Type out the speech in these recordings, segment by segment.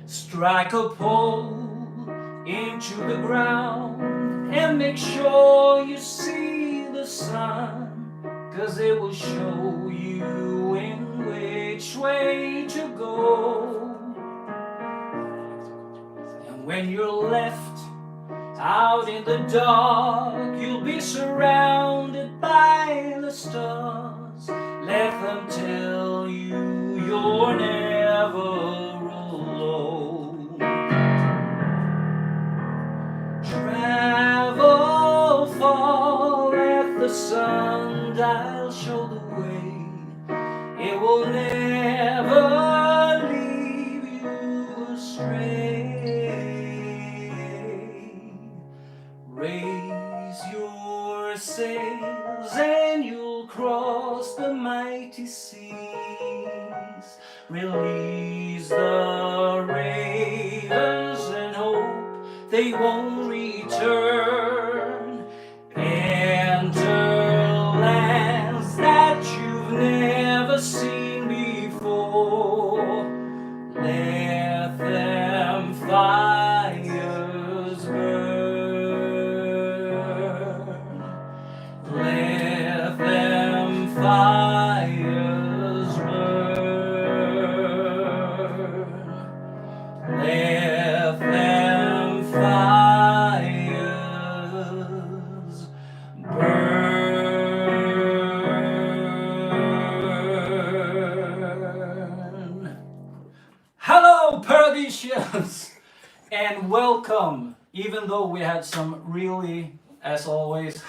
Strike a pole into the ground and make sure you see the sun, 'cause it will show you in which way to go. And when you're left out in the dark, you'll be surrounded by the stars. Let them tell you you're never alone. Travel far, let the sundial show the way. It will never leave you astray. Raise your sails and you'll cross the mighty seas. Release the ravens and hope they won't return. Enter lands that you've never seen before. Let them fires burn. Let them fires burn. Let them fires burn. Hello, Paradisians, and welcome. Even though we had some really, as always,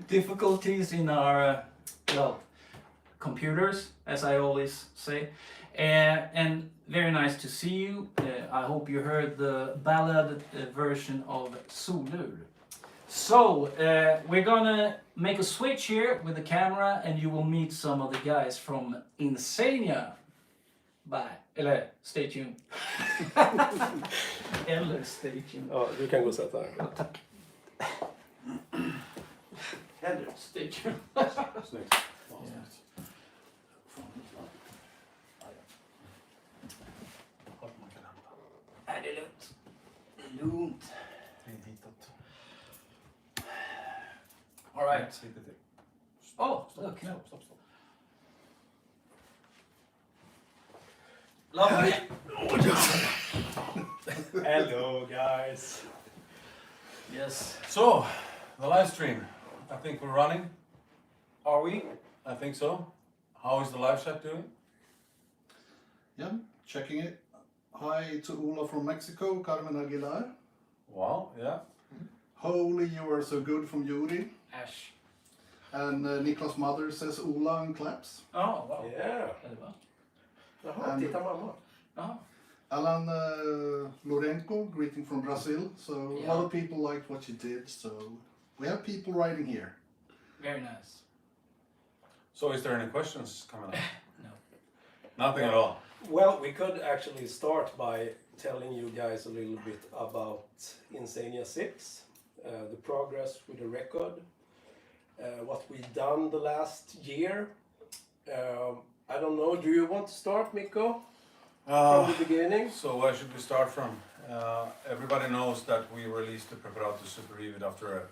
difficulties in our computers, as I always say, and very nice to see you. I hope you heard the ballad version of Solur. So we're gonna make a switch here with the camera, and you will meet some of the guys from Insania. Bye. Eller stay tuned. Eller stay tuned. Ja, du kan gå och sätta dig. Ja, tack. Eller stay tuned. Snyggt. Ja, snyggt. Nej, det är lugnt. Det är lugnt. Vrid hitåt. All right. Lite till. Oh, okay. Stopp. Lovely. Hello guys. Yes. So, the live stream. I think we're running. Are we? I think so. How is the live chat doing? Yeah, checking it. Hi to Ola from Mexico, Carmen Aguilar. Wow, yeah. Holy, you are so good from Yuri. Ash. And Niklas' mother says Ola and claps. Oh, wow. Yeah. Eller va? Jaha, titta mamma. Ja. Alan Lorenco, greeting from Brazil. So a Yeah. lot of people liked what you did. So we have people writing here. Very nice. So, is there any questions coming up? No. Nothing at all. Well, we could actually start by telling you guys a little bit about Insania 6, the progress with the record, what we've done the last year. I don't know, do you want to start, Mikko, from the beginning? So, where should we start from? Everybody knows that we released the Preparato Super Vivid after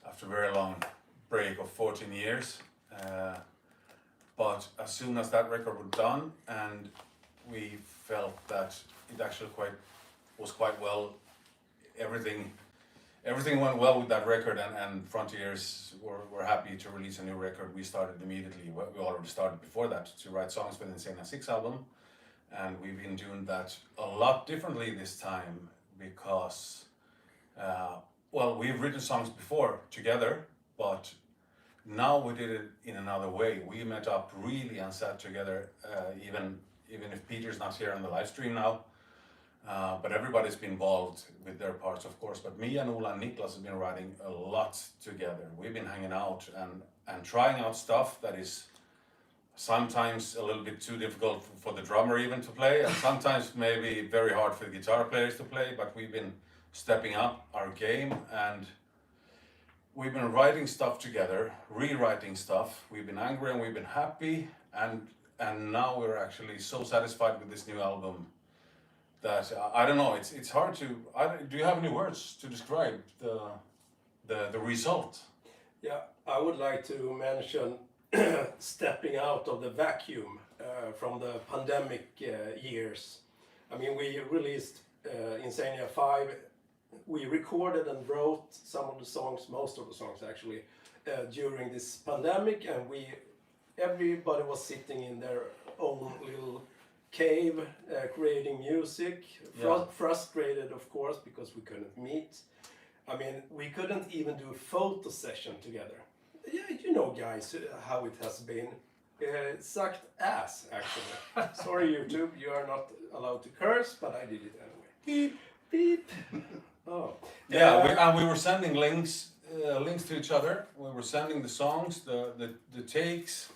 a very long break of 14 years. But as soon as that record was done, and we felt that it actually was quite well. Everything went well with that record, and Frontiers were happy to release a new record. We started immediately. We already started before that to write songs for the Insania 6 album, and we've been doing that a lot differently this time because, we've written songs before together, but now we did it in another way. We met up really and sat together, even if Peter's not here on the live stream now. But everybody's been involved with their parts, of course. But me and Ola and Niklas have been writing a lot together. We've been hanging out and trying out stuff that is sometimes a little bit too difficult for the drummer even to play, and sometimes maybe very hard for the guitar players to play. But we've been stepping up our game, and we've been writing stuff together, rewriting stuff. We've been angry and we've been happy, and now we're actually so satisfied with this new album that I don't know. It's hard to. Do you have any words to describe the result? Yeah, I would like to mention stepping out of the vacuum from the pandemic years. I mean, we released Insania 5. We recorded and wrote some of the songs, most of the songs actually, during this pandemic, and everybody was sitting in their own little cave, creating music, frustrated of course because we couldn't meet. I mean, we couldn't even do a photo session together. Yeah, you know guys how it has been. It sucked ass actually. Sorry YouTube, you are not allowed to curse, but I did it anyway. Beep, beep. Oh. Yeah, and we were sending links to each other. We were sending the songs, the takes,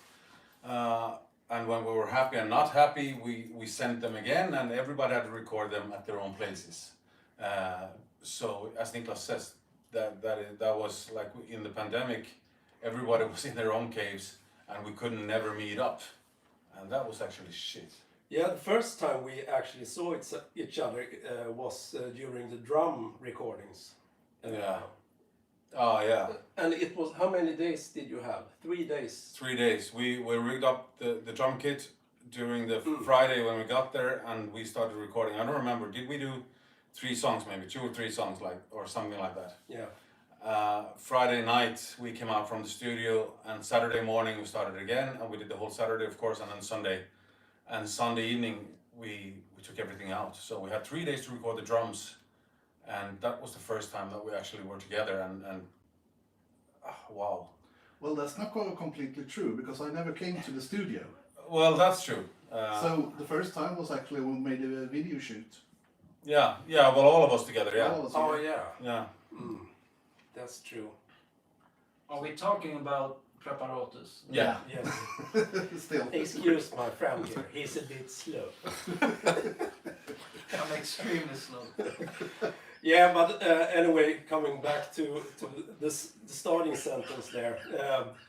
and when we were happy and not happy, we sent them again, and everybody had to record them at their own places. So, as Niklas says, that was like in the pandemic, everybody was in their own caves, and we couldn't never meet up, and that was actually shit. Yeah, the first time we actually saw each other was during the drum recordings. Yeah. Oh yeah. And it was, how many days did you have? 3 days? 3 days. We rigged up the drum kit during the Friday when we got there, and we started recording. I don't remember, did we do 3 songs maybe, 2 or 3 songs or something like that? Yeah. Friday night we came out from the studio, and Saturday morning we started again, and we did the whole Saturday of course, and then Sunday. And Sunday evening we took everything out. So we had 3 days to record the drums, and that was the first time that we actually were together, and wow. Well, that's not completely true because I never came to the studio. Well, that's true. So the first time was actually when we made a video shoot. Yeah, well, all of us together, yeah. All of us Oh together. yeah. Yeah. That's true. Are we talking about preparatus? Yeah. Yes. Still. Excuse my friend here, he's a bit slow. I'm extremely slow. Yeah, but anyway, coming back to the starting sentence there.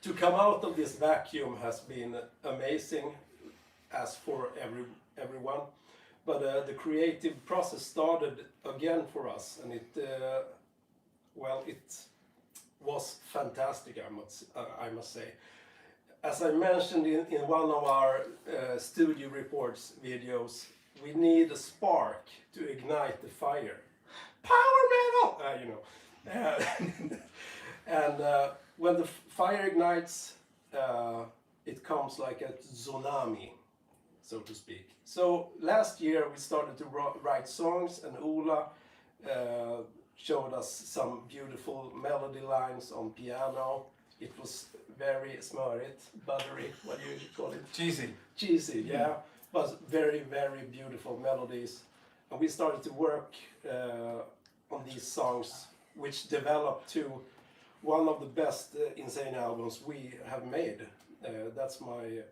To come out of this vacuum has been amazing, as for everyone. But the creative process started again for us, and it was fantastic, I must say. As I mentioned in one of our studio reports videos, we need a spark to ignite the fire. Power metal! You know. And when the fire ignites, it comes like a tsunami, so to speak. So last year we started to write songs, and Ola showed us some beautiful melody lines on piano. It was very smörigt, buttery, what do you call it? Cheesy. Cheesy, yeah. But very, very beautiful melodies. And we started to work on these songs, which developed to one of the best Insania albums we have made. That's my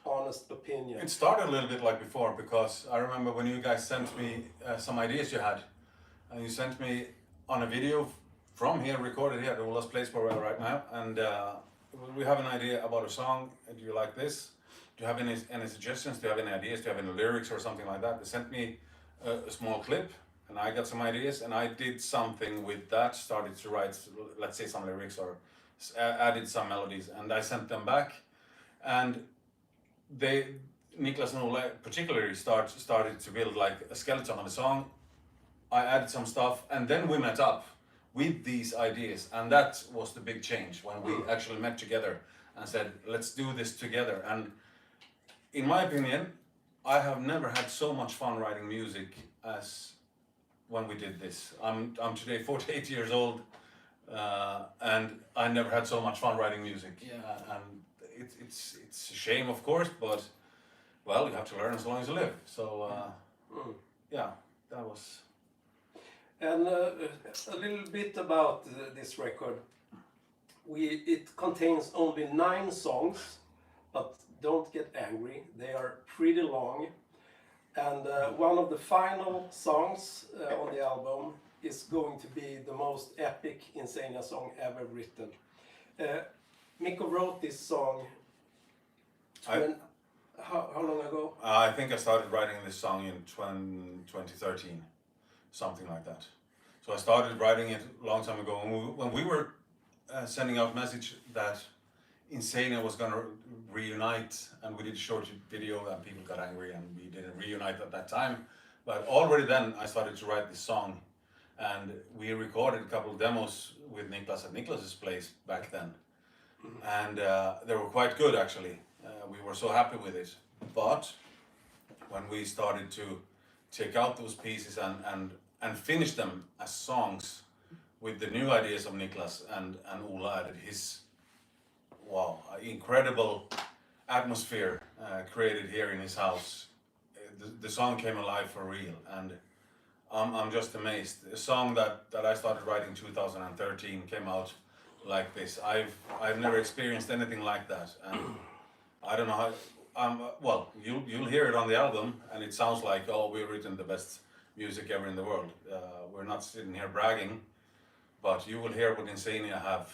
honest opinion. It started a little bit like before, because I remember when you guys sent me some ideas you had, and you sent me on a video from here, recorded here at Ola's place where we are right now, and we have an idea about a song. Do you like this? Do you have any suggestions? Do you have any ideas? Do you have any lyrics or something like that? They sent me a small clip, and I got some ideas, and I did something with that, started to write, let's say, some lyrics, or added some melodies, and I sent them back, and Niklas and Ola particularly started to build like a skeleton of a song. I added some stuff, and then we met up with these ideas, and that was the big change when we actually met together and said, let's do this together. And in my opinion, I have never had so much fun writing music as when we did this. I'm today 48 years old, and I never had so much fun writing music. And it's a shame, of course, but well, you have to learn as long as you live. So yeah, that was. And a little bit about this record. It contains only 9 songs, but don't get angry, they are pretty long. And one of the final songs on the album is going to be the most epic Insania song ever written. Mikko wrote this song How long ago? I think I started writing this song in 2013, something like that. So I started writing it a long time ago when we were sending out message that Insania was gonna reunite, and we did a short video and people got angry and we didn't reunite at that time. But already then I started to write this song, and we recorded a couple of demos with Niklas at Niklas's place back then. And they were quite good actually. We were so happy with it. But when we started to take out those pieces and finish them as songs with the new ideas of Niklas and Ola added his incredible atmosphere created here in his house, the song came alive for real, and I'm just amazed. A song that I started writing in 2013 came out like this. I've never experienced anything like that, and I don't know how. Well, you'll hear it on the album, and it sounds like, oh, we've written the best music ever in the world. We're not sitting here bragging, but you will hear what Insania have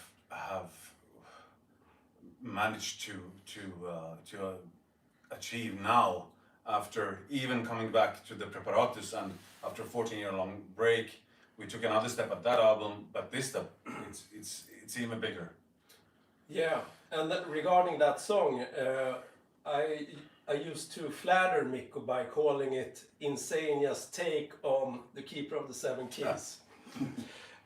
managed to achieve now, after even coming back to the Preparatus, and after a 14-year long break, we took another step at that album, but this step, it's even bigger. Yeah, and regarding that song, I used to flatter Mikko by calling it Insania's take on The Keeper of the Seven Keys.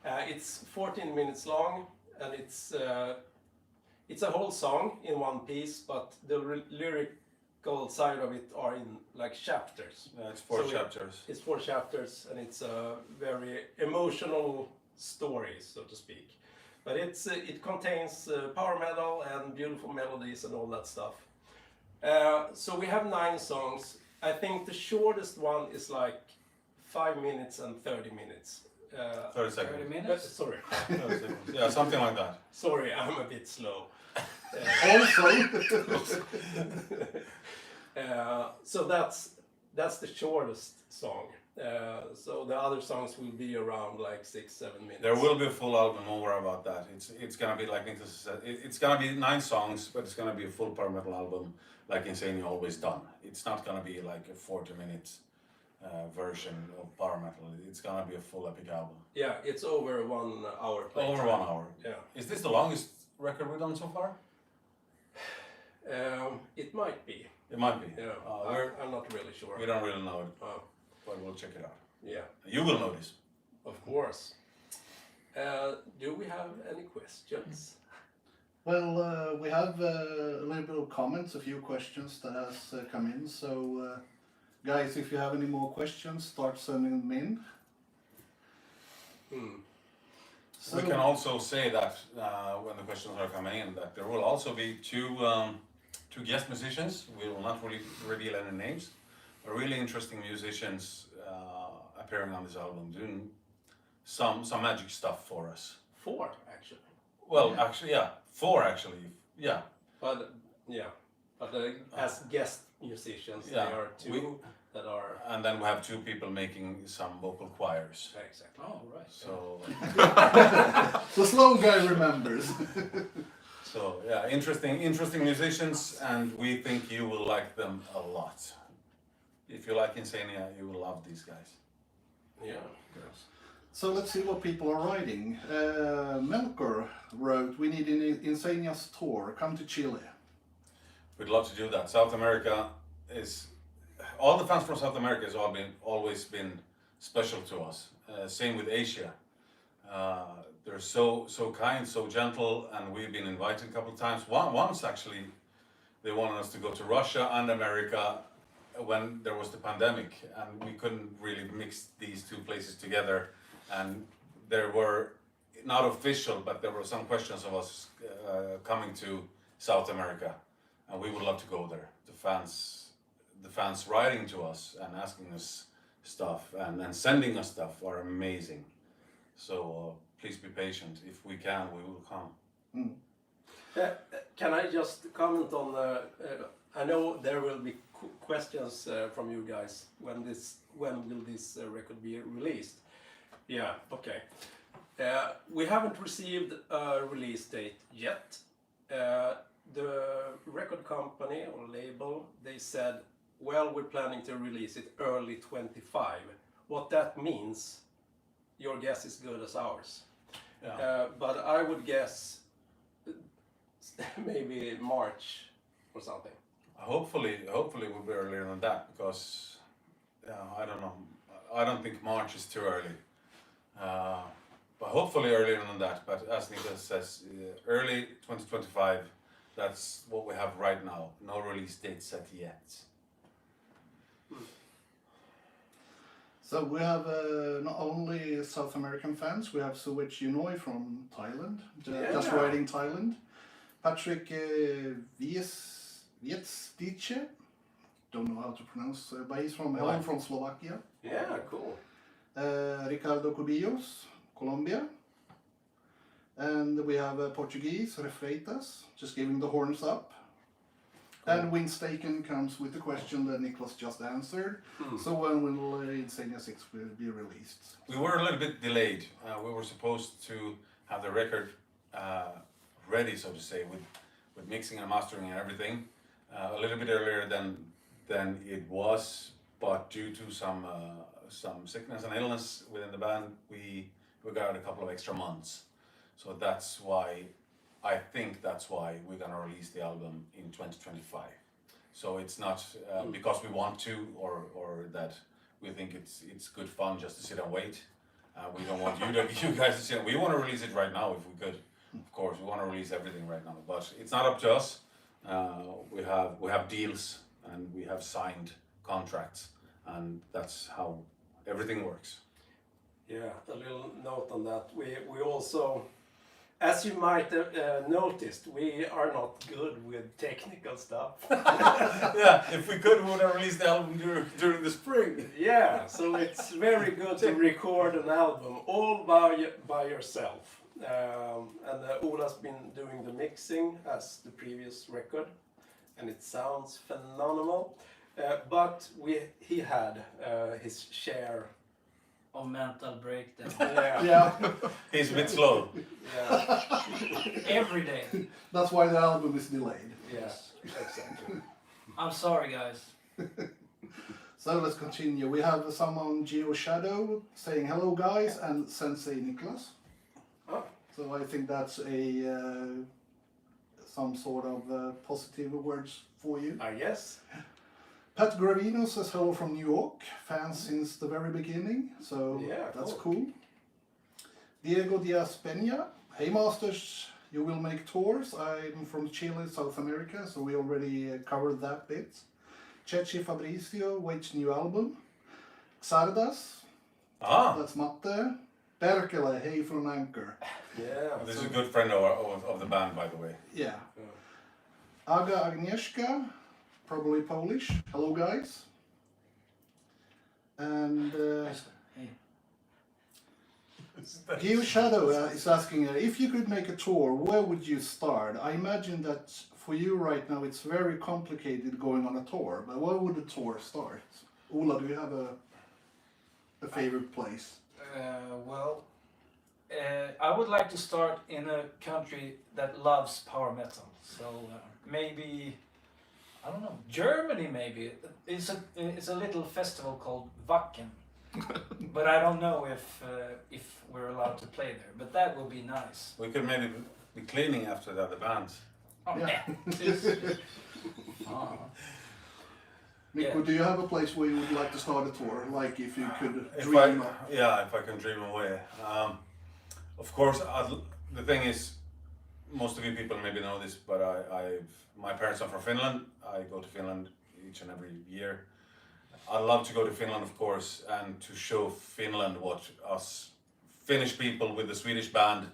It's 14 minutes long, and it's a whole song in one piece, but the lyrical side of it are in like chapters. Yeah, it's four chapters. It's 4 chapters, and it's a very emotional story, so to speak. But it contains power metal and beautiful melodies and all that stuff. So we have 9 songs. I think the shortest one is like 5 minutes and 30 minutes. 30 seconds. 30 minutes? Sorry. 30 seconds. Yeah, something like that. Sorry, I'm a bit slow. So that's the shortest song. So the other songs will be around like 6-7 minutes. There will be a full album, don't worry about that. It's gonna be like Niklas said, it's gonna be 9 songs, but it's gonna be a full power metal album like Insania always done. It's not gonna be like a 40-minute version of power metal. It's gonna be a full epic album. Yeah, it's over 1 hour. Over playtime. 1 hour. Yeah. Is this the longest record we've done so far? It might be. It might be. Yeah, I'm not really sure. We don't really know it, Oh, but we'll check it out. yeah, You will notice. of course. Do we have any questions? Well, we have a little bit of comments, a few questions that has come in. So, guys, if you have any more questions, start sending them in. So, We can also say that when the questions are coming in, that there will also be two guest musicians. We will not really reveal any names, but really interesting musicians appearing on this album, doing some magic stuff for us. 4, actually. Well, actually, yeah, 4 actually, yeah. But as guest musicians, Yeah, there are 2 that are. And then we have 2 people making some vocal choirs. Exactly. Oh, right. So, the slow guy remembers. so yeah, interesting musicians, and we think you will like them a lot. If you like Insania, you will love these guys. Yeah. So let's see what people are writing. Melkor wrote, "We need an Insania's tour. Come to Chile." We'd love to do that. South America is, all the fans from South America has always been special to us. Same with Asia. They're so kind, so gentle, and we've been invited a couple of times. Once actually, they wanted us to go to Russia and America when there was the pandemic, and we couldn't really mix these 2 places together. And there were, not official, but there were some questions of us coming to South America, and we would love to go there. The fans writing to us and asking us stuff and sending us stuff are amazing. So please be patient. If we can, we will come. Can I just comment on the? I know there will be questions from you guys when will this record be released? Yeah. Okay. We haven't received a release date yet. the record company or label, they said, well, we're planning to release it early 25. What that means, your guess is good as ours. Yeah. But I would guess maybe March or something. Hopefully we'll be earlier than that because I don't know. I don't think March is too early. But hopefully earlier than that. But as Niklas says, early 2025. That's what we have right now. No release date set yet. So we have not only South American fans, we have Suwech Yunoi from Thailand, just Yeah. riding Thailand. Patrick Vietstice, don't know how to pronounce, but he's from Slovakia. Yeah, cool. Ricardo Cubillos, Colombia. And we have Portuguese, Refreitas, just giving the horns up. Cool. And Windstaken comes with the question that Niklas just answered. So when will Insania 6 will be released? We were a little bit delayed. We were supposed to have the record ready, so to say, with mixing and mastering and everything, a little bit earlier than it was. But due to some sickness and illness within the band, we got a couple of extra months. So that's why, I think that's why we're gonna release the album in 2025. So it's not because we want to or that we think it's good fun just to sit and wait. We don't want you guys to sit. We want to release it right now if we could. Of course, we want to release everything right now, but it's not up to us. We have deals and we have signed contracts, and that's how everything works. Yeah, a little note on that. We also, as you might have noticed, we are not good with technical stuff. Yeah, if we could, we would have released the album during the spring. Yeah, so it's very good to record an album all by yourself. And Ola's been doing the mixing as the previous record, and it sounds phenomenal. But he had his share Of mental breakdown. Yeah. He's a bit slow. Yeah. Every day. That's why the album is delayed. Yes, exactly. I'm sorry, guys. So let's continue. We have someone Geo Shadow saying hello guys and Sensei Niklas. Oh. So I think that's some sort of positive words for you. I guess. Pat Gravino says hello from New York, fans since the very beginning, so Yeah, that's cool. cool. Diego Diaz Peña, hey Masters, you will make tours. I'm from Chile, South America, so we already covered that bit. Chechi Fabricio waits new album. Xardas, that's Matte. Perkele, hey from Anchor. Yeah. This is a good friend of the band, by the way. Yeah. Aga Agnieszka, probably Polish. Hello guys. And Hey. Geo Shadow is asking if you could make a tour, where would you start? I imagine that for you right now it's very complicated going on a tour, but where would the tour start? Ola, do you have a favorite place? I would like to start in a country that loves power metal. So maybe, I don't know, Germany maybe. It's a little festival called Wacken. But I don't know if we're allowed to play there. But that would be nice. We could maybe be cleaning after the other bands. Oh, Yeah. Ah. Mikko, Yeah. do you have a place where you would like to start a tour? Like if you could If dream of... if I can dream away. Of course, the thing is, most of you people maybe know this, but my parents are from Finland. I go to Finland each and every year. I love to go to Finland, of course, and to show Finland what us Finnish people with the Swedish band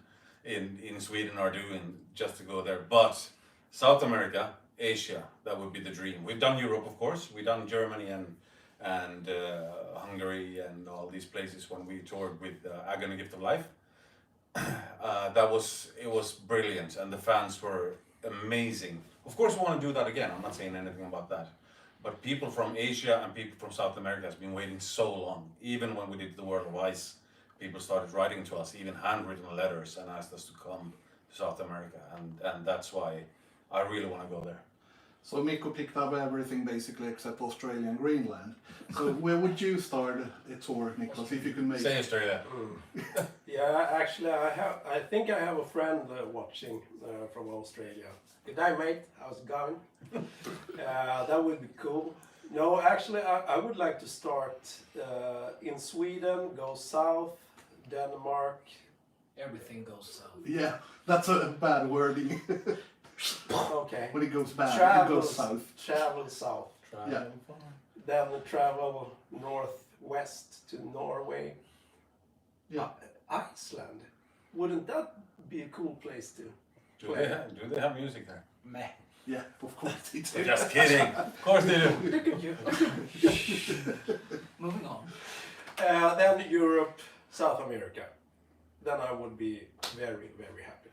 in Sweden are doing, just to go there. But South America, Asia, that would be the dream. We've done Europe, of course. We've done Germany and Hungary and all these places when we toured with Agony Gift of Life. It was brilliant, and the fans were amazing. Of course, we want to do that again. I'm not saying anything about that. But people from Asia and people from South America has been waiting so long. Even when we did the World of Ice, people started writing to us, even handwritten letters, and asked us to come to South America. And that's why I really want to go there. So Mikko picked up everything basically except Australia and Greenland. So where would you start a tour, Nicholas, if you could make Say Australia. Yeah, actually, I think I have a friend watching from Australia. Good day, mate. How's it going? That would be cool. No, actually, I would like to start in Sweden, go south, Denmark. Everything goes south. Yeah, that's a bad wording. Okay. When it goes bad, it Travel goes south. Travel south. Yeah. Then travel northwest to Norway. Yeah. Iceland. Wouldn't that be a cool place to Do they have music there? Meh. Yeah, of course they do. Just kidding. Of course they do. Look at you. Moving on. Then Europe, South America. Then I would be very, very happy.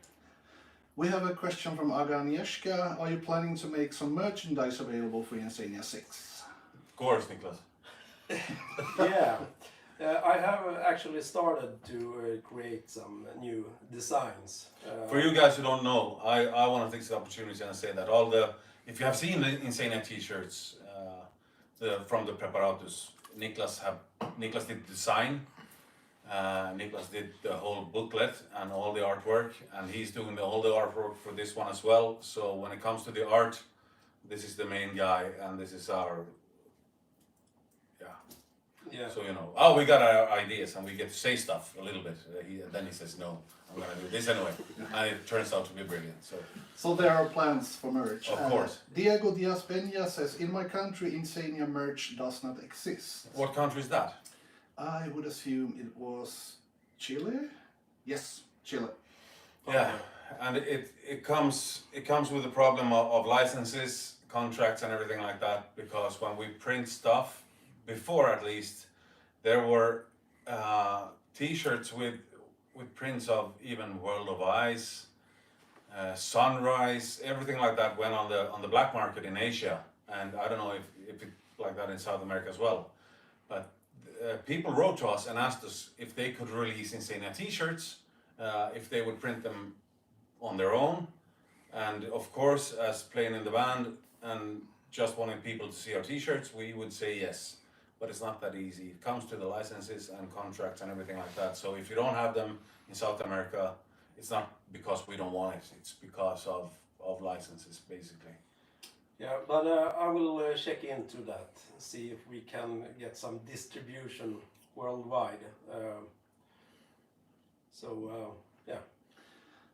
We have a question from Agnieszka. Are you planning to make some merchandise available for Insania 6? Of course, Niklas. Yeah. I have actually started to create some new designs. For you guys who don't know, I want to take this opportunity and say that if you have seen the Insania t-shirts from the Preparatus, Niklas did the design. Niklas did the whole booklet and all the artwork, and he's doing all the artwork for this one as well. So when it comes to the art, this is the main guy, and this is our Yeah. So we got our ideas and we get to say stuff a little bit. Then he says, "No, I'm gonna do this anyway," and it turns out to be brilliant. So there are plans for merch. Of course. Diego Diaz Peña says, in my country, Insania merch does not exist. What country is that? I would assume it was Chile? Yes, Chile. Yeah, and it comes with the problem of licenses, contracts, and everything like that. Because when we print stuff, before at least, there were T-shirts with prints of even World of Ice, Sunrise, everything like that went on the black market in Asia, and I don't know if it like that in South America as well. But people wrote to us and asked us if they could release Insania T-shirts, if they would print them on their own, and of course, as playing in the band and just wanting people to see our T-shirts, we would say yes. But it's not that easy. It comes to the licenses and contracts and everything like that. So if you don't have them in South America, it's not because we don't want it. It's because of licenses, basically. Yeah, but I will check into that, see if we can get some distribution worldwide. Yeah.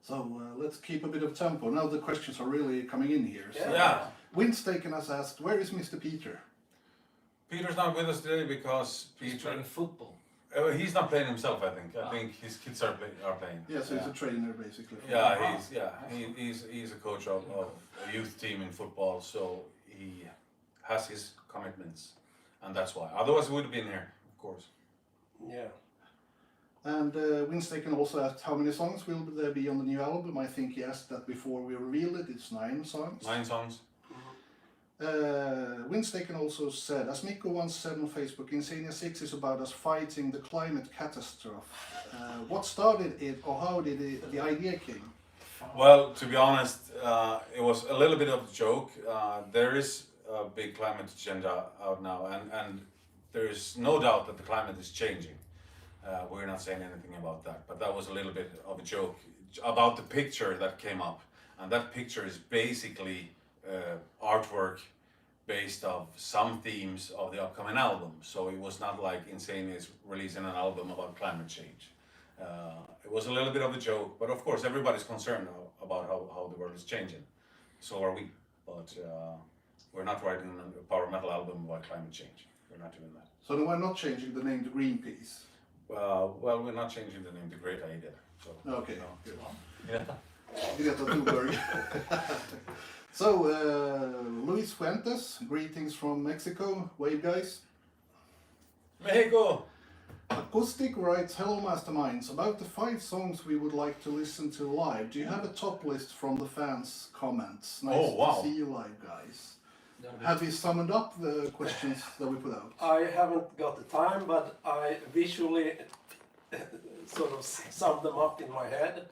So let's keep a bit of tempo. Now the questions are really coming in here. So Yeah. Windstaken has asked, where is Mr. Peter? Peter's not with us today because He's Peter. playing football. He's not playing himself. I think his kids are playing. Yeah, so he's a trainer basically. He's a coach of a youth team in football, so he has his commitments, and that's why. Otherwise, we would have been here, of course. Yeah. And Windstaken also asked how many songs will there be on the new album. I think he asked that before we revealed it. It's 9 songs. 9 songs. Windstaken also said, as Mikko once said on Facebook, Insania 6 is about us fighting the climate catastrophe. What started it, or how did the idea came? Well, to be honest, it was a little bit of a joke. There is a big climate agenda out now, and there is no doubt that the climate is changing. We're not saying anything about that, but that was a little bit of a joke about the picture that came up. And that picture is basically artwork based of some themes of the upcoming album. So it was not like Insania is releasing an album about climate change. It was a little bit of a joke, but of course everybody's concerned about how the world is changing. So are we, but we're not writing a power metal album about climate change. We're not doing that. So we're not changing the name to Greenpeace? Well, we're not changing the name to Great Idea. So, Okay, no. good. Yeah. Greta Thunberg. So, Luis Fuentes, greetings from Mexico. Wave, guys. Mexico! Acoustic writes, hello masterminds, about the 5 songs we would like to listen to live. Do you have a top list from the fans' comments? Nice Oh, wow. to see you live, guys. Have you summoned up the questions that we put out? I haven't got the time, but I visually sort of summed them up in my head.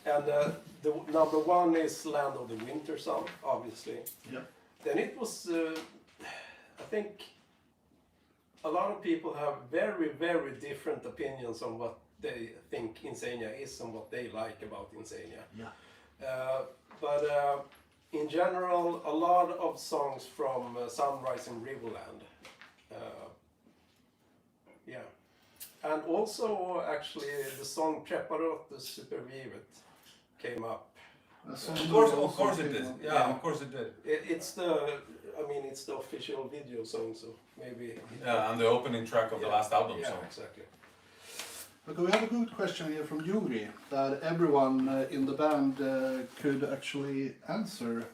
And the number one is Land of the Winter Sun, obviously. Yeah. Then it was, I think, a lot of people have very, very different opinions on what they think Insania is and what they like about Insania. Yeah. But in general, a lot of songs from Sunrise in Riverland. Yeah. And also, actually, the song Preparatus Supervivet came up. Of course it did. Yeah, of course it did. It's it's the official video song, so maybe. Yeah, and the opening track of the last album. Yeah, So. exactly. Okay, we have a good question here from Yuri that everyone in the band could actually answer.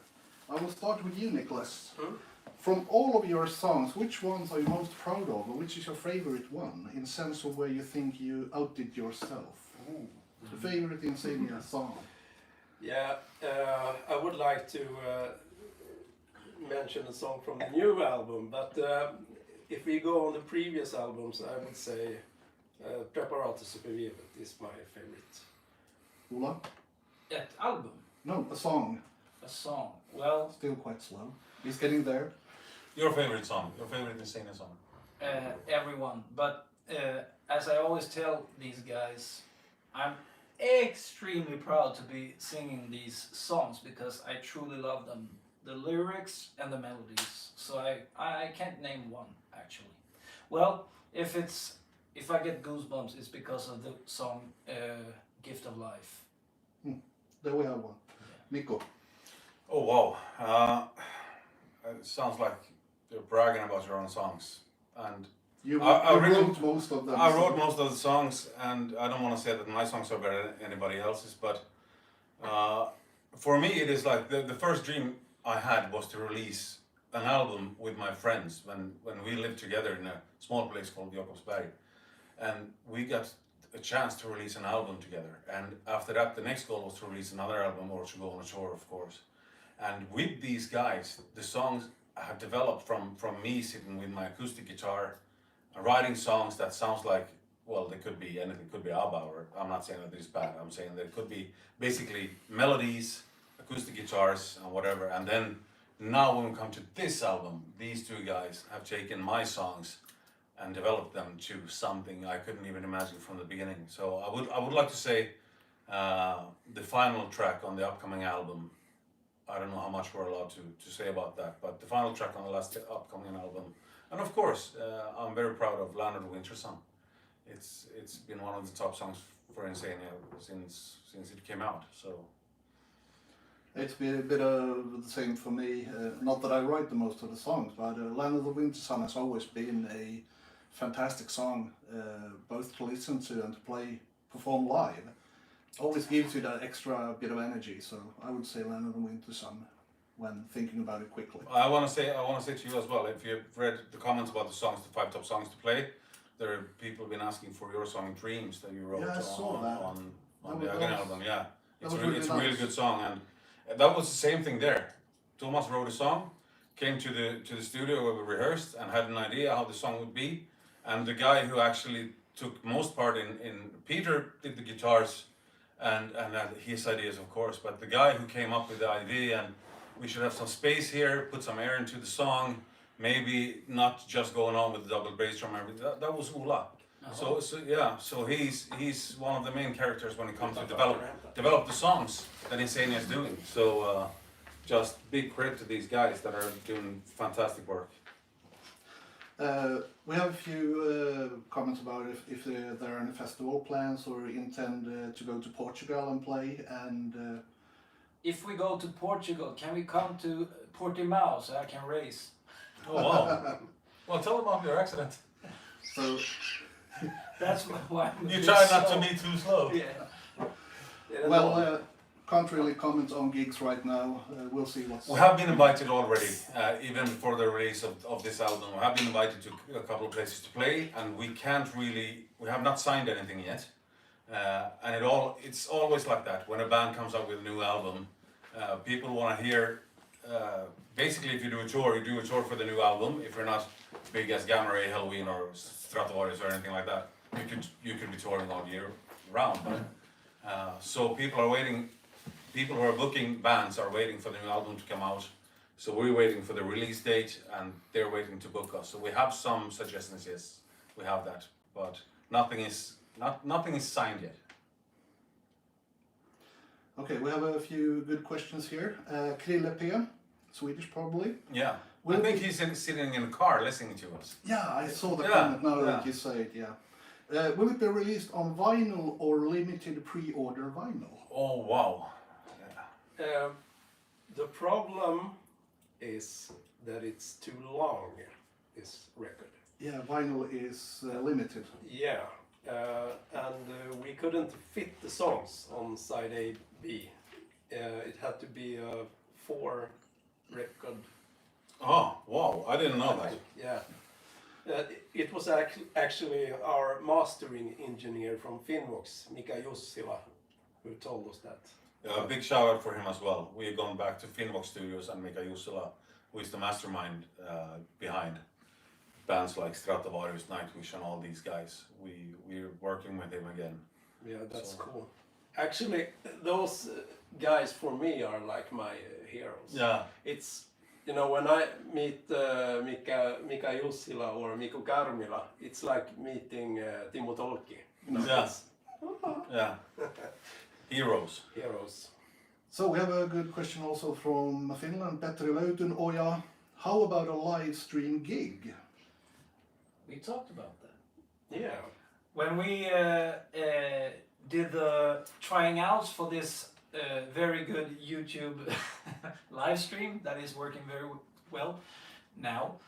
I will start with you, Nicholas. From all of your songs, which ones are you most proud of, or which is your favorite one, in sense of where you think you outdid yourself? The favorite Insania song. Yeah, I would like to mention a song from the new album, but if we go on the previous albums, I would say Preparatus Supervivet is my favorite. Ola? Ett album, No, a song. a song. Well, Still quite slow. He's getting there. Your favorite song, your favorite Insania song. everyone. But as I always tell these guys, I'm extremely proud to be singing these songs because I truly love them. The lyrics and the melodies. So I can't name one actually. Well, if I get goosebumps, it's because of the song "Gift of Life." There we have one. Mikko. Oh wow, it sounds like you're bragging about your own songs. And You I really- wrote most of them. I wrote most of the songs, and I don't want to say that my songs are better than anybody else's, but for me it is like the first dream I had was to release an album with my friends when we lived together in a small place called Jakobsberg, and we got a chance to release an album together. And after that, the next goal was to release another album or to go on a tour, of course. And with these guys, the songs have developed from me sitting with my acoustic guitar, writing songs that sounds like, well, they could be anything, could be ABBA, or I'm not saying that this is bad, I'm saying that it could be basically melodies, acoustic guitars, and whatever. And then now when we come to this album, these two guys have taken my songs and developed them to something I couldn't even imagine from the beginning. So I would like to say the final track on the upcoming album, I don't know how much we're allowed to say about that, but the final track on the last upcoming album. And of course, I'm very proud of Land of the Winter Sun. It's been one of the top songs for Insania since it came out. So It's been a bit of the same for me. Not that I write the most of the songs, but Land of the Winter Sun has always been a fantastic song, both to listen to and to perform live. Always gives you that extra bit of energy. So I would say Land of the Winter Sun when thinking about it quickly. I want to say to you as well, if you've read the comments about the songs, the 5 top songs to play, there are people been asking for your song Dreams that you wrote Yeah, I saw that. on the Agony album. Yeah, it's was it's a really nice. good song, and that was the same thing there. Thomas wrote a song, came to the studio where we rehearsed and had an idea how the song would be, and the guy who actually took most part in Peter did the guitars and had his ideas, of course, but the guy who came up with the idea and we should have some space here, put some air into the song, maybe not just going on with the double bass drum and everything. That was Ola. So he's one of the main characters when it comes to develop the songs that Insania is doing. So just big credit to these guys that are doing fantastic work. We have a few comments about if there are any festival plans or intend to go to Portugal and play. And If we go to Portugal, can we come to Portimao so I can race? Oh wow! Well, tell them about your accident. so That's why I'm a You bit try not to slow. be too slow. Yeah. well, can't really comment on gigs right now. We'll see what's. We have been invited already, even before the release of this album. We have been invited to a couple of places to play, and we have not signed anything yet. And it's always like that. When a band comes out with a new album, people want to hear, basically if you do a tour for the new album. If you're not big as Gamma Ray, Halloween or Stratovarius or anything like that, you could be touring all year round. But So people are waiting. People who are booking bands are waiting for the new album to come out. So we're waiting for the release date, and they're waiting to book us. So we have some suggestions. Yes, we have that, but nothing is signed yet. Okay, we have a few good questions here. Krille P, Swedish probably. Yeah. Will I think it- he's sitting in a car listening to us. Yeah, I saw the Yeah, comment now yeah. that you say it, yeah. Will it be released on vinyl or limited pre-order vinyl? Oh wow. Yeah. The problem is that it's too long, this record. Yeah, vinyl is limited. Yeah, and we couldn't fit the songs on side A, B. It had to be a 4 record. Oh wow. I didn't know that. Yeah. It was actually our mastering engineer from Finvox, Mika Jussila, who told us that. A big shout out for him as well. We've gone back to Finvox Studios and Mika Jussila, who is the mastermind behind bands like Stratovarius, Nightwish, and all these guys. We're working with him again. Yeah, that's So- cool. Actually, those guys for me are like my heroes. Yeah. It's, you know, when I meet Mika Jussila or Mikko Karmila, it's like meeting Timo Tolkki. You know, Yeah. it's Yeah. Heroes. heroes. So we have a good question also from Finland, Petri Löytyn Oja. How about a live stream gig? We talked about that. Yeah. When we did the trying outs for this very good YouTube live stream that is working very well now,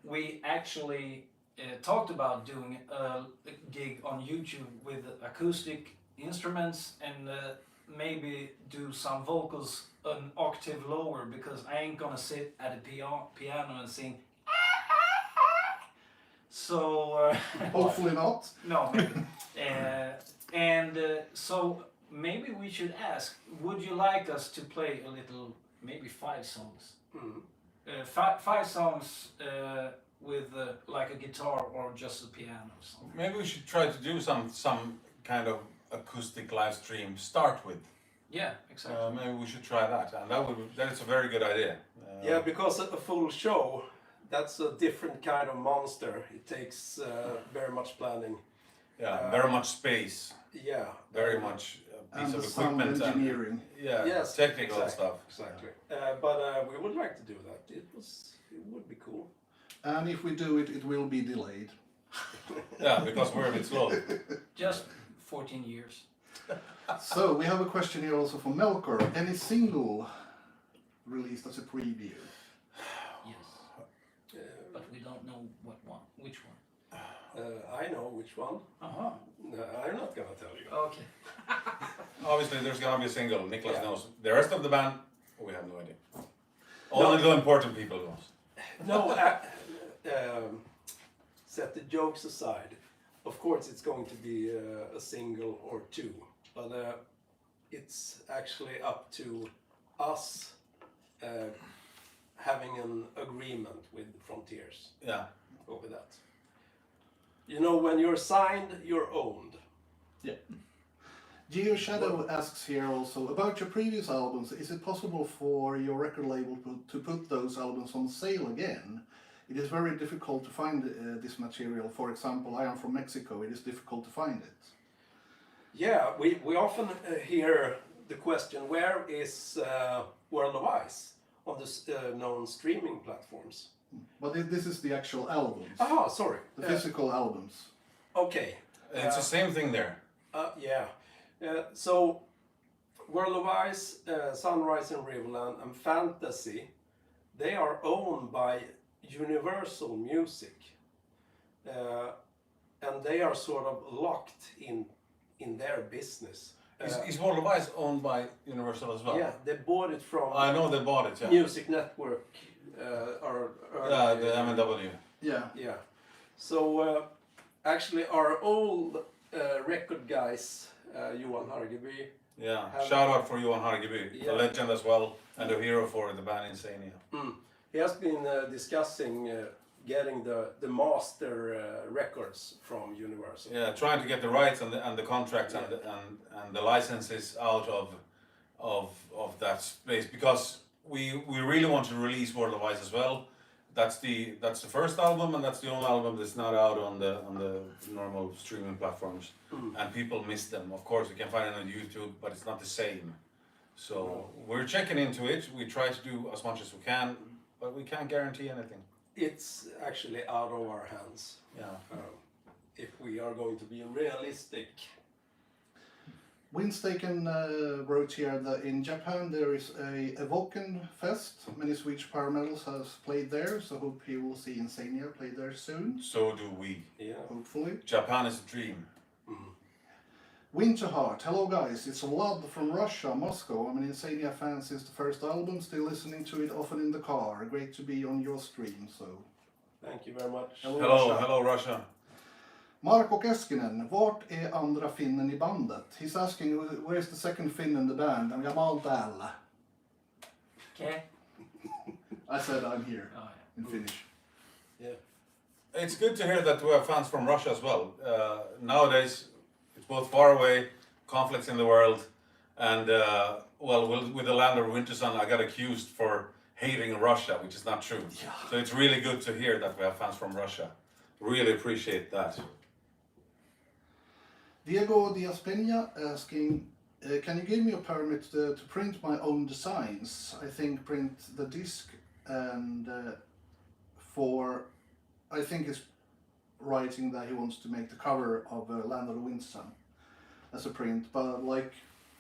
we actually talked about doing a gig on YouTube with acoustic instruments and maybe do some vocals an octave lower, because I ain't gonna sit at a piano and sing. So Hopefully not. no, maybe. So maybe we should ask, would you like us to play a little, maybe 5 songs? Mm. 5 songs with like a guitar or just a piano or something. Maybe we should try to do some kind of acoustic live stream. Start with. Yeah, exactly. Maybe we should try that, and that's a very good idea. Yeah, because a full show, that's a different kind of monster. It takes very much planning. Yeah, very much space, Yeah. very much piece And of the sound equipment, engineering. yeah, Yes, technical exactly. stuff. Exactly. But we would like to do that. It would be cool. And if we do it, it will be delayed. Yeah, because we're a bit slow. Just 14 years. So we have a question here also from Melkor. Any single released as a preview? Yes. But we don't know which one. I know which one. Uh-huh. I'm not gonna tell you. Okay. Obviously, there's gonna be a single. Niklas Yeah. knows. The rest of the band, we have no idea. Only the important people knows. No, set the jokes aside. Of course, it's going to be a single or 2, but it's actually up to us having an agreement with Frontiers Yeah. over that. You know, when you're signed, you're owned. Geo Shadow asks here also, about your previous albums, is it possible for your record label to put those albums on sale again? It is very difficult to find this material. For example, I am from Mexico, it is difficult to find it. Yeah, we often hear the question, where is World of Ice on the known streaming platforms? But this is the actual albums, Ah, sorry. the physical albums. Okay. It's the same thing there. Yeah. So, World of Ice, Sunrise in Riverland, and Fantasy, they are owned by Universal Music. And they are sort of locked in their business. Is World of Ice owned by Universal as well? Yeah, they bought it from I know they bought it, yeah. Music Network. Yeah, the M&W. Yeah. Yeah. So actually, our old record guys, Johan Hargeby. Yeah, Have- shout out for Johan Hargeby, Yeah. a legend as well, and a hero for the band Insania. He has been discussing getting the master records from Universal. universal. Yeah, trying to get the rights and the contracts and the licenses out of that space, because we really want to release World of Ice as well. That's the first album, and that's the only album that's not out on the normal streaming platforms, and people miss them. Of course, you can find it on YouTube, but it's not the same. So we're checking into it. We try to do as much as we can, but we can't guarantee anything. It's actually out of our hands. Yeah. If we are going to be realistic. Windstaken wrote here that in Japan there is a Evoken Fest. Many Swedish power metals has played there, so hope he will see Insania play there soon. So do we. Yeah. Hopefully. Japan is a dream. Winterheart, hello guys, it's Vlad from Russia, Moscow. I'm an Insania fan since the first album, still listening to it often in the car. Great to be on your stream, so. Thank you very much. Hello Russia. Marko Keskinen, vart är andra finnen I bandet? He's asking where's the second Finn in the band? I'm Jamal Dalla. Okay. I said I'm here Oh, in Finnish. Yeah. It's good to hear that we have fans from Russia as well. Nowadays, it's both far away, conflicts in the world, and with the land of Winter Sun, I got accused for hating Russia, which is not true. Yeah. So it's really good to hear that we have fans from Russia. Really appreciate that. Diego Diaz Peña asking, can you give me a permit to print my own designs? I think print the disc and I think it's writing that he wants to make the cover of Land of the Winter Sun as a print, but like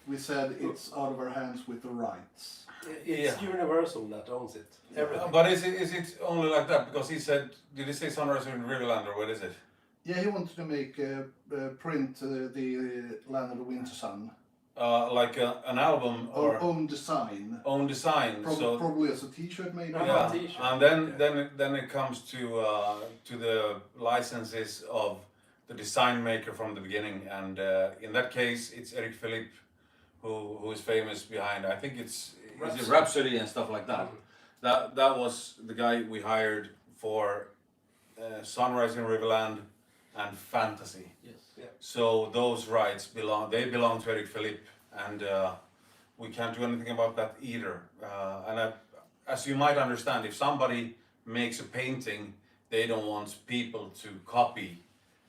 we said, it's out of our hands with the rights. It's Universal that owns it. Everything. But is it only like that? Because he said, did he say Sunrise in Riverland or what is it? Yeah, he wanted to make print the Land of the Winter Sun. Like an album or Own design. own design. So Probably as a T-shirt maybe. yeah, T-shirt. and then it comes to the licenses of the design maker from the beginning, and in that case it's Eric Philippe who is famous behind. I think it's Rhapsody and stuff like that. That was the guy we hired for Sunrise in Riverland and Fantasy. yes. So those rights belong to Eric Philippe, and we can't do anything about that either. As you might understand, if somebody makes a painting, they don't want people to copy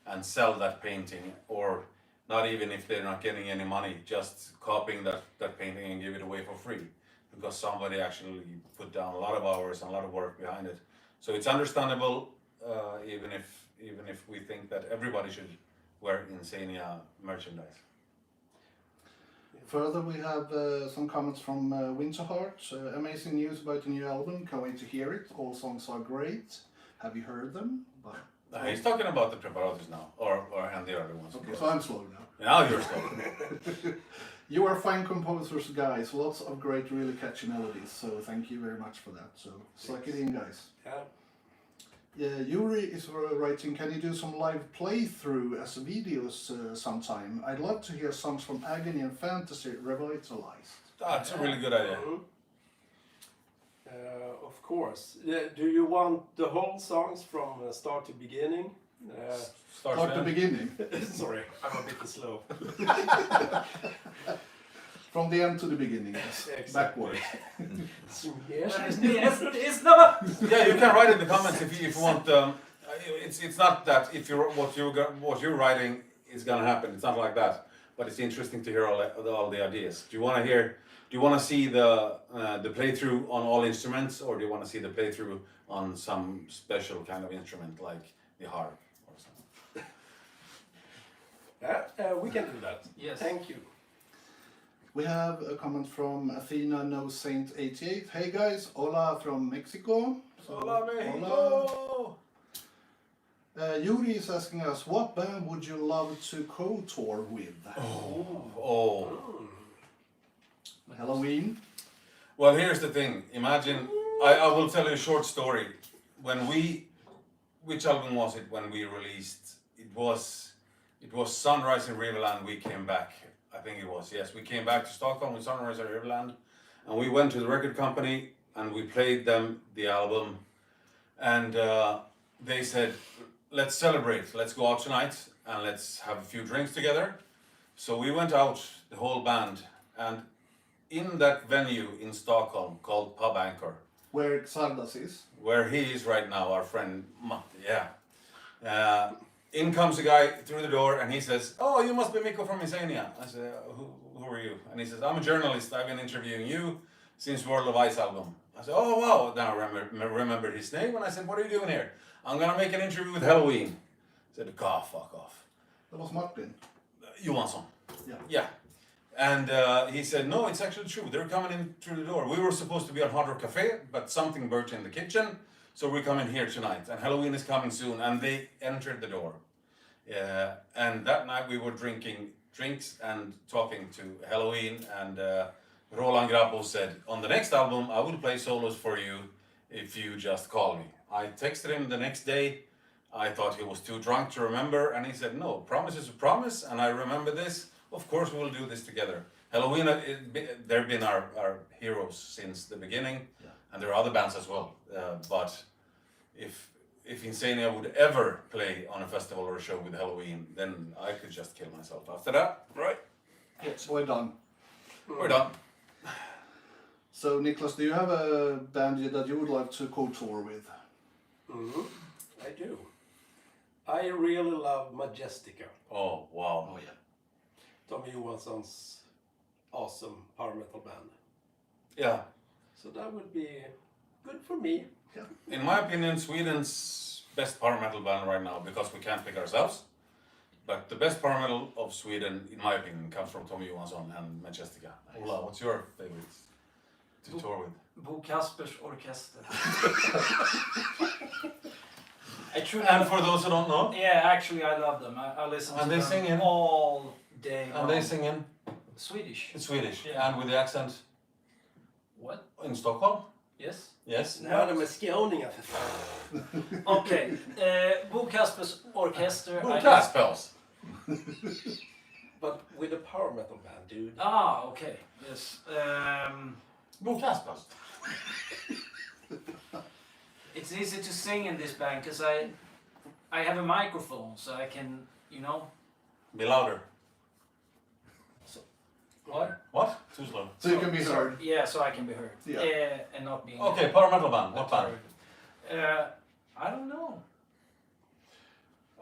and sell that painting, or not even if they're not getting any money, just copying that painting and give it away for free, because somebody actually put down a lot of hours and a lot of work behind it. So it's understandable, even if we think that everybody should wear Insania merchandise. Further, we have some comments from Winterheart. Amazing news about the new album. Can't wait to hear it. All songs are great. Have you heard them? But, He's talking about the Preparatus now, or and the other ones. okay, so I'm slow now. Now you're talking. You are fine composers, guys. Lots of great, really catchy melodies. So thank you very much for that. So suck it in, guys. Yeah. Yeah, Yuri is writing, can you do some live playthrough as videos sometime? I'd love to hear songs from Agony and Fantasy revitalized. That's a really good idea. Of course. Do you want the whole songs from start to beginning? Start the beginning. Sorry, I'm a bit slow. From the end to the beginning, yes. Exactly. Backwards. Yes, it's not. Yeah, you can write in the comments if you want. It's not that if what you're writing is gonna happen. It's not like that. But it's interesting to hear all the ideas. Do you want to hear? Do you want to see the playthrough on all instruments, or do you want to see the playthrough on some special kind of instrument like the harp or something? We can do that. Yes. Thank you. We have a comment from Athena No Saint 88. Hey guys, hola from Mexico. So, Hola, Mexico! Yuri is asking us, what band would you love to co-tour with? Oh. Halloween? Well, here's the thing. Imagine, I will tell you a short story. Which album was it when we released? It was Sunrise in Riverland. We came back. I think it was, yes. We came back to Stockholm with Sunrise in Riverland, and we went to the record company and we played them the album, and they said, let's celebrate. Let's go out tonight and let's have a few drinks together. So we went out, the whole band, and in that venue in Stockholm called Pub Anchor, Where Xardas is. where he is right now, our friend Matti, yeah. In comes a guy through the door and he says, "Oh, you must be Mikko from Insania." I said, who are you? And he says, "I'm a journalist, I've been interviewing you since World of Ice album." I said, "Oh wow," then I remembered his name and I said, "What are you doing here?" "I'm gonna make an interview with Halloween." I said, fuck off. That was Martin. Johansson. Yeah. Yeah. And he said, "No, it's actually true. They're coming in through the door. We were supposed to be on Hard Rock Cafe, but something burnt in the kitchen, so we're coming here tonight. And Halloween is coming soon." And they entered the door. And that night we were drinking drinks and talking to Halloween. And Roland Grabbo said, "On the next album, I will play solos for you if you just call me." I texted him the next day. I thought he was too drunk to remember, and he said, "No, promise is a promise, and I remember this. Of course we will do this together." Halloween, they've been our heroes since the beginning, and there are other bands as well. But if Insania would ever play on a festival or a show with Halloween, then I could just kill myself after that. Right? Yes, we're done. We're done. So, Niklas, do you have a band that you would like to co-tour with? I do. I really love Majestica. Oh, wow. Oh, yeah. Tommy Johansson's awesome power metal band. Yeah. So that would be good for me. In my opinion, Sweden's best power metal band right now, because we can't pick ourselves. But the best power metal of Sweden, in my opinion, comes from Tommy Johansson and Majestica. Ola, what's your favorite to tour with? Bo Kaspers Orkester. I truly, And for those who don't know, yeah, actually I love them. I listen And to they them sing in? all day and long. they sing in Swedish. Swedish, Yeah. and with the accent What? in Stockholm. Yes? Yes. Ja, de är skåningar för fan. Okay. Bo Kaspers Orkester. Good class spells. But with a power metal band, dude. Ah, okay. Yes. Good class spells. It's easy to sing in this band because I have a microphone, so I can, you know. Be louder. What? What? Too slow. So you can be heard. Yeah, so I can be heard. Yeah. And not being. Okay, power metal band. What band? I don't know.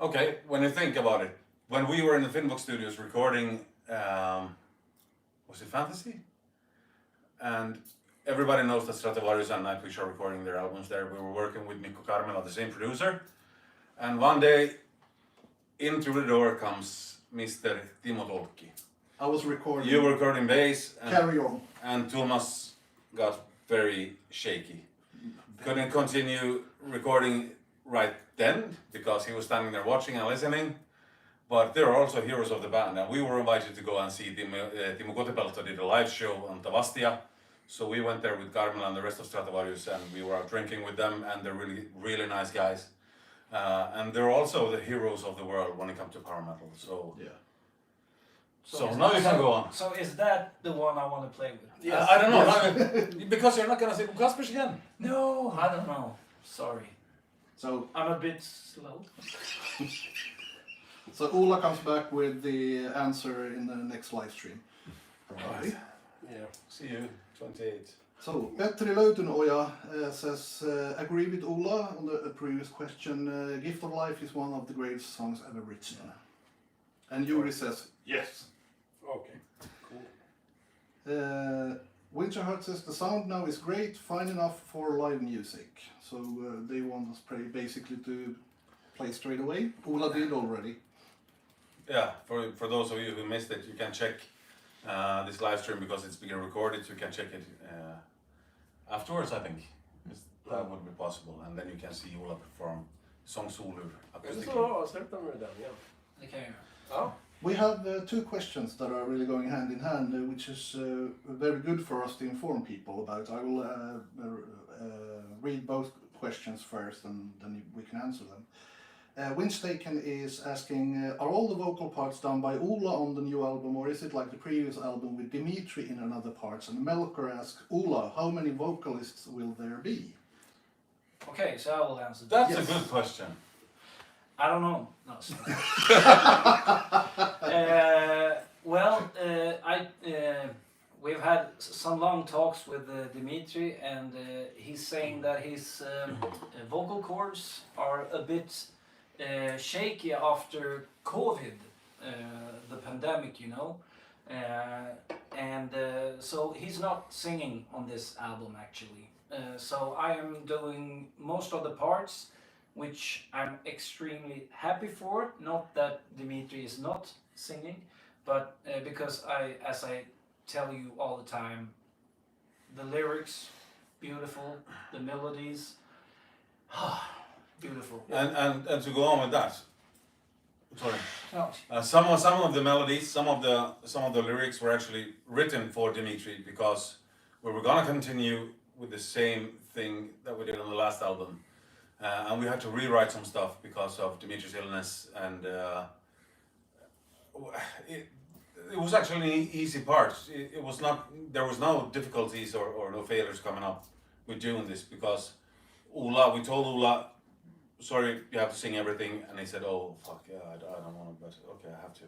Okay, when you think about it, when we were in the Finbox studios recording, was it Fantasy? And everybody knows that Stratovarius and Nightwish are recording their albums there. We were working with Mikko Karmela, the same producer. And one day, in through the door comes Mr. Timo Tolkki. I was recording. You were recording bass, Carry on. and Thomas got very shaky. Couldn't continue recording right then because he was standing there watching and listening. But there are also heroes of the band, and we were invited to go and see Timo Kotipelto did a live show on Tavastia. So we went there with Carmela and the rest of Stratovarius, and we were out drinking with them, and they're really, really nice guys. And they're also the heroes of the world when it comes to power metal. So Yeah. So is now that- you can go on. So is that the one I want to play with? Yes. I don't know, because you're not gonna say Kaspers again. No, I don't know. Sorry. So, I'm a bit slow. so Ola comes back with the answer in the next live stream. Probably. Yeah. See you, 28. So, Petri Löytynoja says, agree with Ola on the previous question. Gift of Life is one of the greatest songs ever written. And Yuri says, yes. Okay. Cool. Winterheart says, the sound now is great, fine enough for live music. So they want us basically to play straight away. Ola did already. Yeah, for those of you who missed it, you can check this live stream because it's being recorded. You can check it afterwards, I think. That would be possible, and then you can see Ola perform Sång Solur Eller acoustically. så avslutar vi med den, ja. Det kan jag göra. Ja. We have two questions that are really going hand in hand, which is very good for us to inform people about. I will read both questions first and then we can answer them. Windstaken is asking, are all the vocal parts done by Ola on the new album, or is it like the previous album with Dimitri in another parts? And Melker asks, Ola, how many vocalists will there be? Okay, so I will answer that. That's Yes. a good question. I don't know. No, sorry. We've had some long talks with Dimitri, and he's saying that his vocal cords are a bit shaky after COVID, the pandemic, you know. So he's not singing on this album actually. So I am doing most of the parts, which I'm extremely happy for. Not that Dimitri is not singing, but because as I tell you all the time, the lyrics, beautiful, the melodies, beautiful. And to go on with that, sorry. No, Some of the melodies, some of the lyrics were actually written for Dimitri because we were gonna continue with the same thing that we did on the last album, and we had to rewrite some stuff because of Dimitri's illness, and it was actually an easy part. It was not. There was no difficulties or no failures coming up with doing this because we told Ola, sorry, you have to sing everything, and he said, oh fuck yeah, I don't want to, but okay, I have to.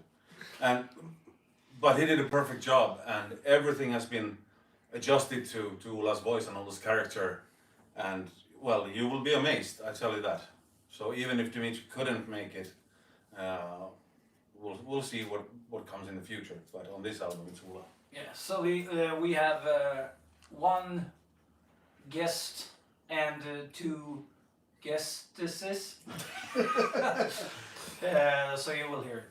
But he did a perfect job, and everything has been adjusted to Ola's voice and Ola's character, and well, you will be amazed, I tell you that. So even if Dimitri couldn't make it, we'll see what comes in the future. But on this album, it's Ola. yeah. So we have one guest and two guestesses. So you will hear it.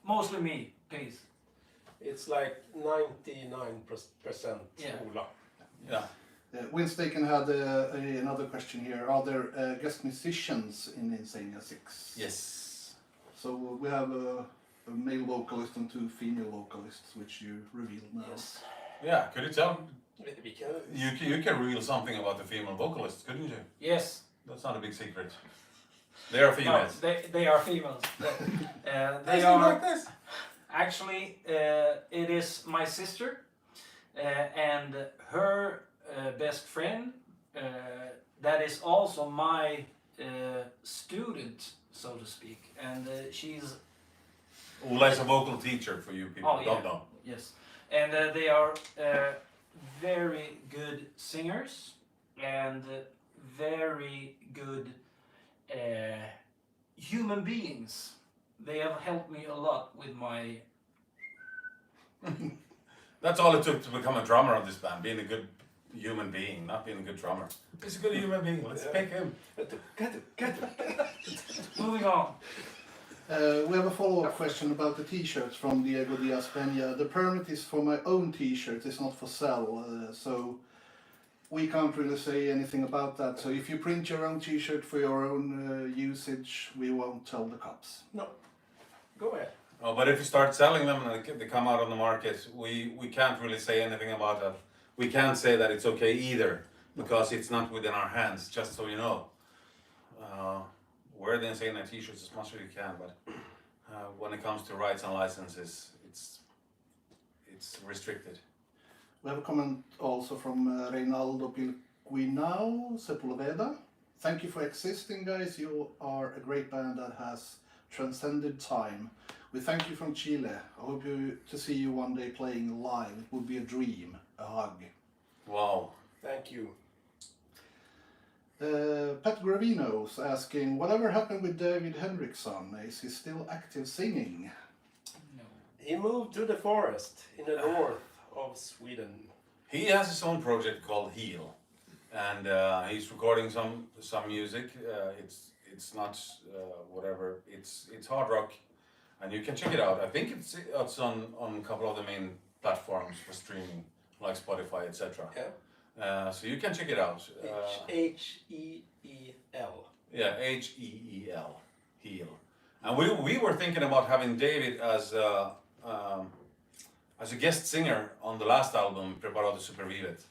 Mostly me, please. It's like 99% Yeah. Ola. Yeah. Winstaken had another question here. Are there guest musicians in Insania 6? Yes. So we have a male vocalist and two female vocalists, which you revealed now. Yes. Yeah. Could you tell? We can. You can reveal something about the female vocalists, couldn't you? Yes. That's not a big secret. They are females. No, they are females. They They are like this. actually. It is my sister and her best friend. That is also my student, so to speak, and she's. Ola is a vocal teacher for you people Oh, who yeah. don't know. Yes, and they are very good singers and very good human beings. They have helped me a lot with my. That's all it took to become a drummer of this band, being a good human being, not being a good drummer. He's a good human being, let's pick him. Moving on. We have a follow-up question about the t-shirts from Diego Diaz Peña. The permit is for my own t-shirt, it's not for sale, so we can't really say anything about that. So if you print your own t-shirt for your own usage, we won't tell the cops. No. Go ahead. Oh, but if you start selling them and they come out on the market, we can't really say anything about that. We can't say that it's okay either, because it's not within our hands, just so you know. Wear the Insania t-shirts as much as you can, but when it comes to rights and licenses, it's restricted. We have a comment also from Reinaldo Pilguinao Sepulveda. Thank you for existing, guys. You are a great band that has transcended time. We thank you from Chile. I hope to see you one day playing live. It would be a dream, a hug. Wow. Thank you. Pat Gravino's asking, whatever happened with David Henriksson? Is he still active singing? No. He moved to the forest in the north of Sweden. He has his own project called Heal, and he's recording some music. It's not whatever. It's hard rock, and you can check it out. I think it's on a couple of the main platforms for streaming, like Spotify, etc. Yeah. So you can check it out. H-E-E-L. Yeah, H-E-E-L, Heal. And we were thinking about having David as a guest singer on the last album, Preparado Supervivet.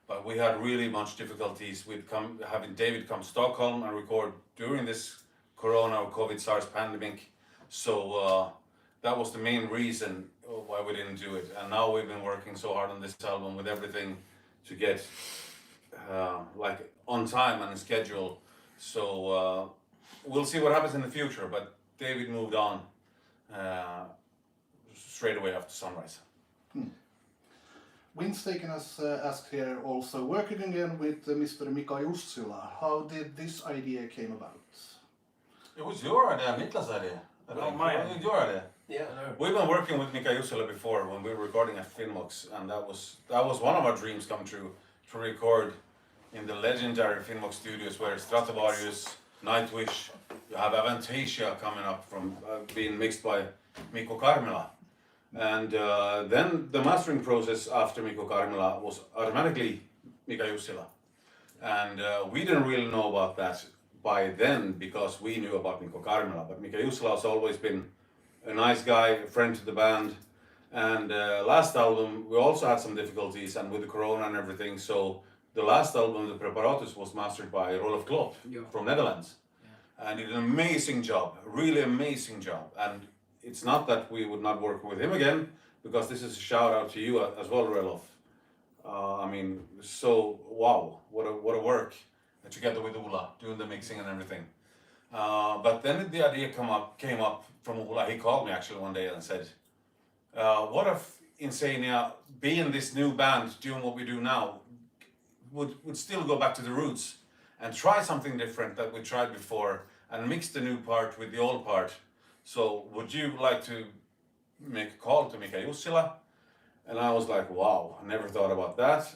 But we had really much difficulties with having David come to Stockholm and record during this Corona or COVID SARS pandemic. So that was the main reason why we didn't do it. And now we've been working so hard on this album with everything to get like on time and schedule. So we'll see what happens in the future. But David moved on straight away after Sunrise. Windstaken has asked here also, working again with Mr. Mika Jussila, how did this idea came about? It was your idea, Niklas' idea. Not mine. It was your idea. Yeah. We've been working with Mika Jussila before when we were recording at Finnvox, and that was one of our dreams come true, to record in the legendary Finnvox studios where Stratovarius, Nightwish, you have Avantasia coming up from being mixed by Mikko Karmela. And then the mastering process after Mikko Karmela was automatically Mika Jussila. And we didn't really know about that by then because we knew about Mikko Karmela. But Mika Jussila has always been a nice guy, a friend to the band. And last album, we also had some difficulties and with the corona and everything. So the last album, The Preparatus, was mastered by Rolf Klopp from Netherlands. Yeah. And he did an amazing job, really amazing job. And it's not that we would not work with him again, because this is a shout out to you as well, Rolf. I mean, so wow, what a work together with Ola, doing the mixing and everything. But then the idea came up from Ola. He called me actually one day and said, what if Insania, being this new band, doing what we do now, would still go back to the roots and try something different that we tried before and mix the new part with the old part. So would you like to make a call to Mika Jussila? And I was like, wow, I never thought about that.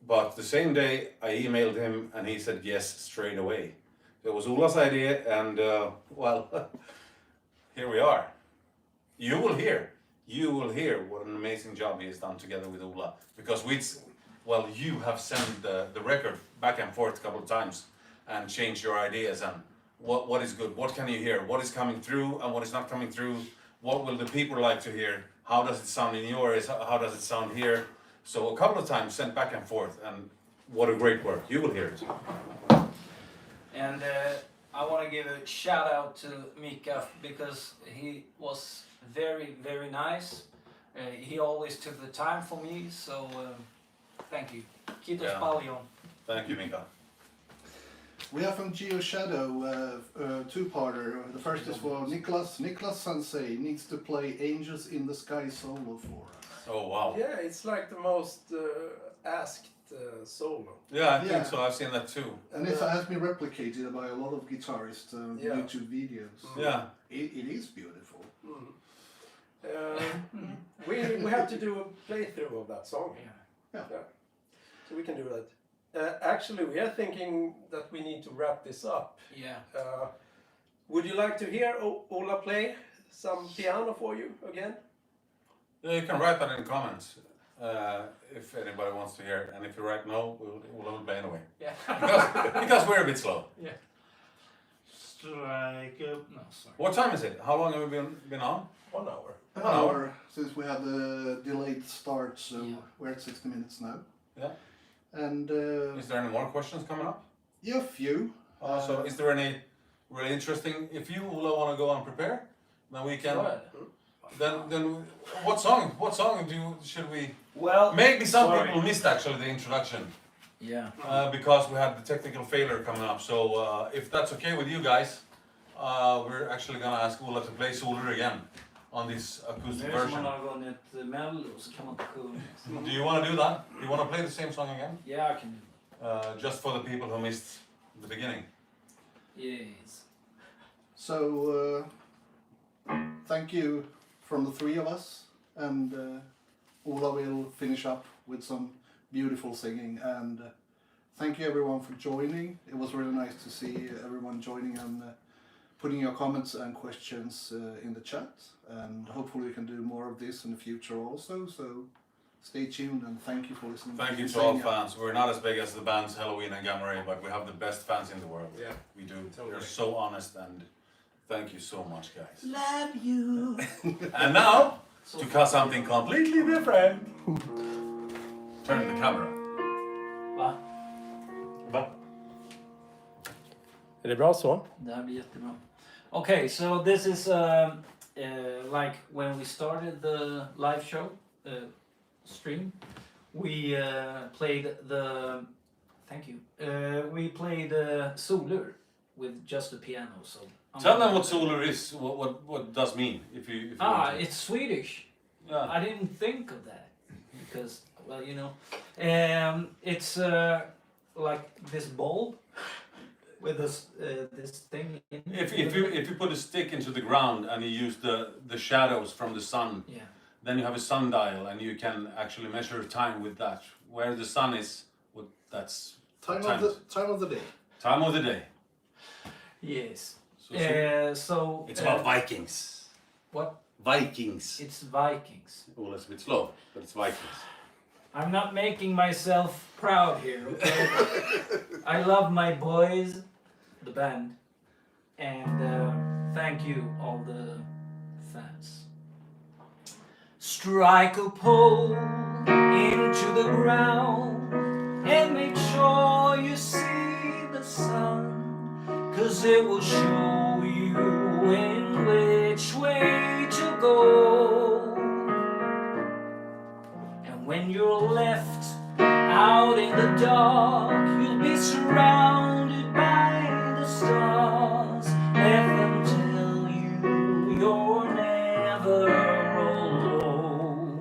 But the same day I emailed him and he said yes straight away. It was Ola's idea and well, here we are. You will hear what an amazing job he has done together with Ola. Because you have sent the record back and forth a couple of times and changed your ideas and what is good, what can you hear, what is coming through and what is not coming through, what will the people like to hear, how does it sound in yours, how does it sound here. So a couple of times sent back and forth and what a great work, you will hear it. And I want to give a shout out to Mika because he was very, very nice. He always took the time for me, so thank you. Kiitos paljon. Thank you, Mika. We have from Geo Shadow two-parter. The first is for Niklas. Niklas Sensei needs to play Angels in the Sky solo for us. Oh wow. Yeah, it's like the most asked solo. Yeah, I think so. I've seen that too. And it has been replicated by a lot of guitarists on YouTube videos. Yeah. It is beautiful. We have to do a playthrough of that song. Yeah. So we can do that. Actually, we are thinking that we need to wrap this up. Yeah. Would you like to hear Ola play some piano for you again? Yeah, you can write that in the comments if anybody wants to hear. And if you write no, we'll play anyway. Yeah. because we're a bit slow. Yeah. Strike up. No, sorry. What time is it? How long have we been on? 1 hour. An hour since we had the delayed start, so we're at 60 minutes now. Yeah. And Is there any more questions coming up? yeah, a few. So is there any really interesting? If you want to go and prepare, then we can. Then what song should we? Well, maybe some people missed actually the introduction. Yeah. Because we had the technical failure coming up. So if that's okay with you guys, we're actually gonna ask Ola to play Soler again on this acoustic version. Do you want to do that? Do you want to play the same song again? Yeah, I can do Just for the people who missed the beginning. Yes. So thank you from the three of us, and Ola will finish up with some beautiful singing. And thank you everyone for joining. It was really nice to see everyone joining and putting your comments and questions in the chat. And hopefully we can do more of this in the future also. So stay tuned and thank you for listening. Thank you to all fans. We're not as big as the bands Halloween and Gamma Ray, but we have the best fans in the world. Yeah, we do. Totally. They're so honest, and thank you so much, guys. Love you. And now, to cut something completely different. Turn the camera. Va? Är det bra så? Det här blir jättebra. Okay, so this is like when we started the live show stream, we played the. Thank you. We played Solur with just the piano. So Tell them what Solur is. What it does mean if you want to. it's Swedish. Yeah. I didn't think of that because, well, you know, it's like this bulb with this thing in. If you put a stick into the ground and you use the shadows from the sun, Yeah. then you have a sundial and you can actually measure time with that. Where the sun is, that's Time of the day. time of the day. Yes. So it's about Vikings. What? Vikings. It's Vikings. Well, it's a bit slow, but it's Vikings. I'm not making myself proud here, okay? I love my boys, the band, and thank you, all the fans. Strike a pole into the ground and make sure you see the sun, 'cause it will show you in which way to go. And when you're left out in the dark, you'll be surrounded by the stars. Let them tell you you're never alone.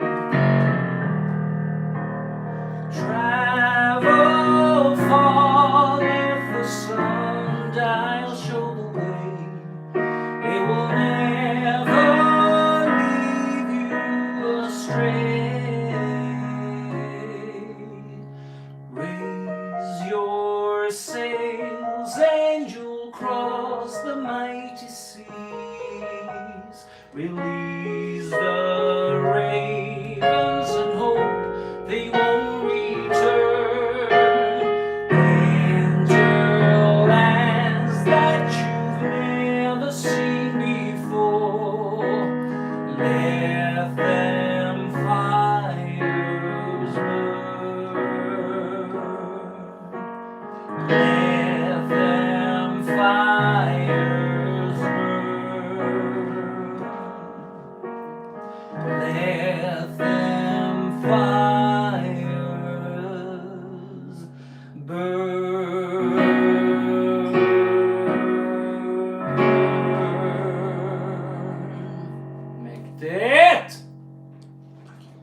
Travel far, let the sundial show the way. It will never leave you astray. Raise your sails and you'll cross the mighty seas. Release the ravens and hope they won't return. Enter lands that you've never seen before. Let them fires burn. Let them fires burn. Let them fires